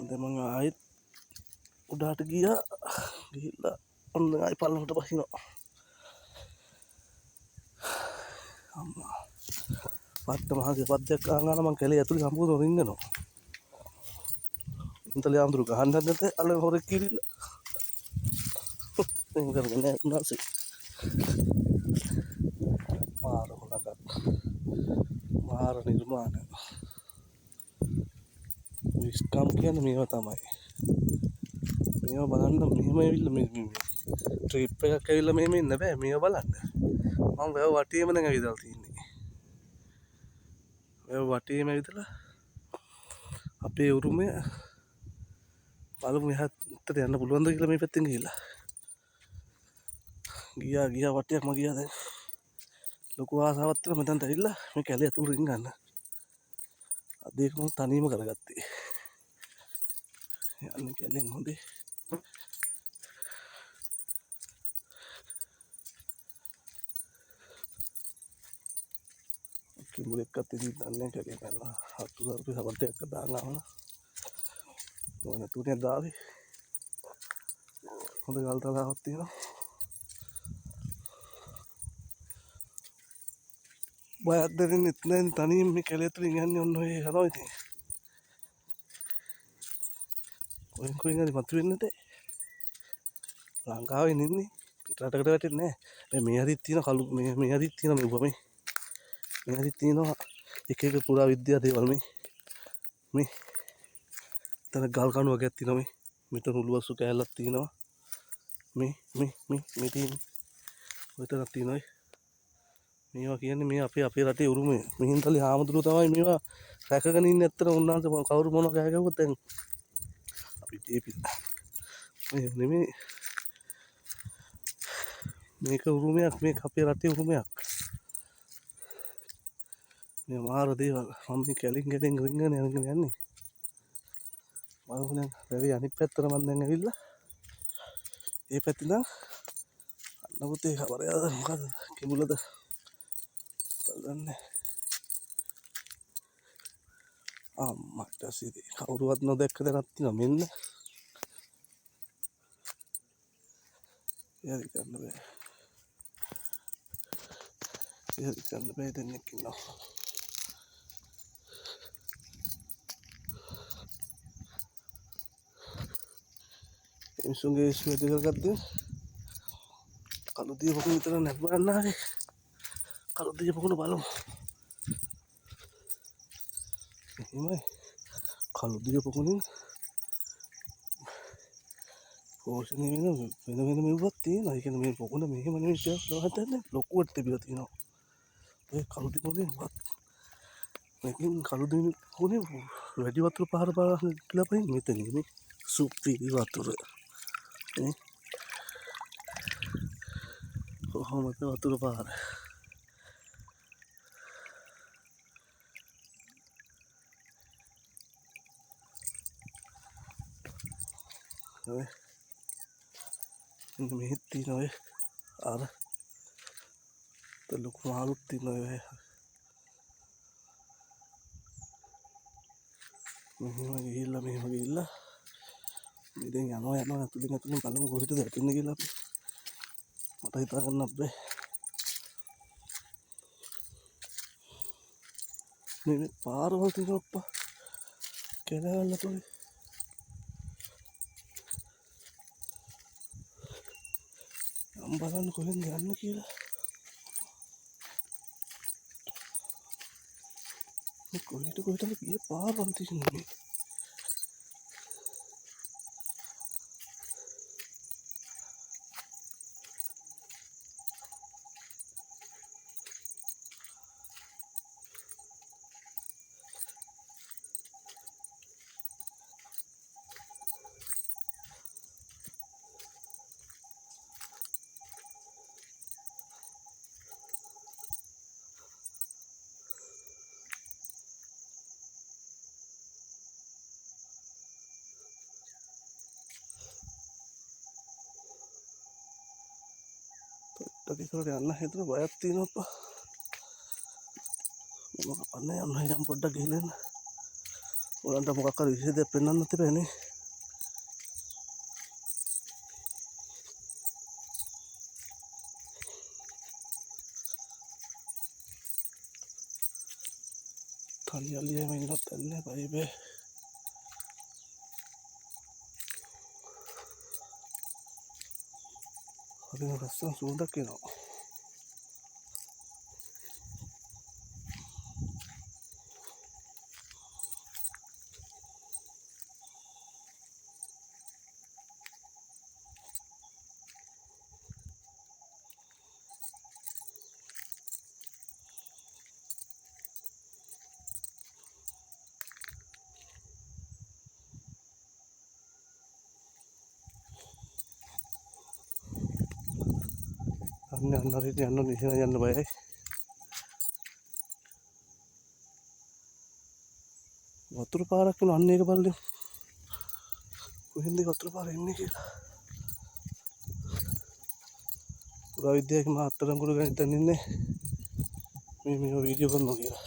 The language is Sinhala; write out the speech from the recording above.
දැන් මම ආයෙත් උඩට ගියා. ගිහිල්ලා ඔන්න ආයෙ පල්ලමට බහිනවා. අම්මා පත්ත මහගේ පද්දයක් ආගාන මං කැලේ ඇතුලේ සම්පූර්ණ රිංගනවා. ඉන්තලේ අඳුරු ගහන්න නැද්ද අල හොරෙක් කිරිල්ල. දැන් කරගෙන නැසෙ. මාර හොලක. මාර නිර්මාණ. විස්කම් කියන්නේ මේවා තමයි. මේවා බලන්න මෙහෙම ඇවිල්ලා මේ ට්‍රිප් එකක් ඇවිල්ලා මෙහෙම ඉන්න බෑ මේවා බලන්න. මම වැව වටේම දැන් ඇවිදලා තින්නේ. වැව වටේම ඇවිදලා අපේ උරුමය බලමු එහාට යන්න පුළුවන්ද කියලා මේ පැත්තෙන් ගිහිල්ලා. ගියා වටයක්ම ගියා දැන්. ලොකු ආසාවක් තියෙනවා මෙතනට ඇවිල්ලා මේ කැලේ ඇතුළේ රින් ගන්න. අද ඒක මම තනියම කරගත්තේ. යන්නේ කැලෙන් හොඳේ. කිඹුලෙක්වත් ඉතින් දන්නේ කැලේ පැනලා හතුරුපේ සබටයක් දාන්න ආවන. මොන තුනේ දාවේ. හොඳ ගල් තලාවක් තියෙනවා. බයක් දැනෙන්නෙත් නැහැ තනියම මේ කැලේ ඇතුලින් යන්නේ ඔන්න ඔය යනවා ඉතින්. කොහෙන් හරි මතුවෙන්නේ නැතේ. ලංකාවේ ඉන්නේ පිටරටකට වැටෙන්නේ නැහැ. මේ හරිත් තියෙන කළු මේ හරිත් තියෙන මේ උපමේ. මේ හරිත් තියෙනවා එක එක පුරා විද්‍යා දේවල් මේ තන ගල් කණු වගේක් තියෙනවා මේ. මෙතන උළුවස්සු කෑල්ලක් තියෙනවා. මේ තියෙන්නේ. ඔයතනක් තියෙනවා. මේවා කියන්නේ මේ අපේ රටේ උරුමය. මිහින්තලේ ආමතුරු තමයි මේවා රැකගෙන ඉන්නේ. ඇත්තට උන්වහන්සේ කවුරු මොනවා කෑ ගැව්වොත් දැන් අපි දෙපිට. මේ නෙමෙයි මේක උරුමයක් මේක අපේ රටේ උරුමයක්. මේ මාර දේවල් මම මේ කැලින් රිංගන යන්නේ. බලමු දැන් වැවේ අනිත් පැත්තට මම දැන් ඇවිල්ලා. ඒ පැත්තේ නම් අන්නපුතේ ખબරයද මොකද කිඹුලද බලන්නේ. අම්මට සිරි කවුරුවත් නොදැක්ක දැනක් තියෙනවා මෙන්න. යරි ගන්න බෑ දෙන්නෙක් ඉන්නවා. මිනිස්සුන්ගේ ඉස්සුව දෙක කරගත්තේ කළු දිය පොකුණ විතර නැත් බලන්න ආවේ. කළු දිය පොකුණ බලමු. එහෙමයි කළු දිය පොකුණෙන් පෝෂණය වෙන මෙව්වක් තියෙනවා. ඒ කියන්නේ මේ පොකුණ මෙහෙම නෙමෙයි කියලා හදන්නේ ලොකුවට තිබිලා තියෙනවා. ඔය කළු දිය පොකුණේ මේකෙන් කළු දිය පොකුණේ වැඩි වතුර පහර කියලා පයින් මෙතන මේ සුපිරි වතුර. කොහොමද වතුර පාර මෙහෙත් තියෙනවා ඔය අර ලොකු මාළුත් තියෙනවා ඔය මෙහෙම ගිහිල්ලා මේ දැන් යනවා ඇතුලෙන් බලමු කොහෙද වැටෙන්නේ කියලා අපි මට හිතා ගන්න බෑ. මේ පාරවල් තියෙනවා අප්පා කැලෑවල් ඇතුලේ. මම බලන්න කොහෙන්ද යන්නේ කියලා. මේ කොහෙට ගියේ පාරවල් තියෙන්නේ. ටිකකට යන්න හිතන බයක් තියෙනවා අප්පා. මම අන්න යන්න පොඩ්ඩක් ගිහලා එන්න. ඔයාලට මොකක් හරි විශේෂයක් පෙන්වන්නත් එපානේ. තනි අලියෙම ඉන්නත් නැහැ බයිබේ. හරිම ලස්සන සුවඳක් එනවා. අන්න හරියට යන්න නිසන යන්න බයයි. වතුර පාරක් වෙන අන්න ඒක බලන්න. කොහෙන්ද වතුර පාර එන්නේ කියලා. පුරා විද්‍යාවේ මා අත්අඩංගුවට ගන්න ඉතින් ඉන්නේ මේ වීඩියෝ කරනවා කියලා.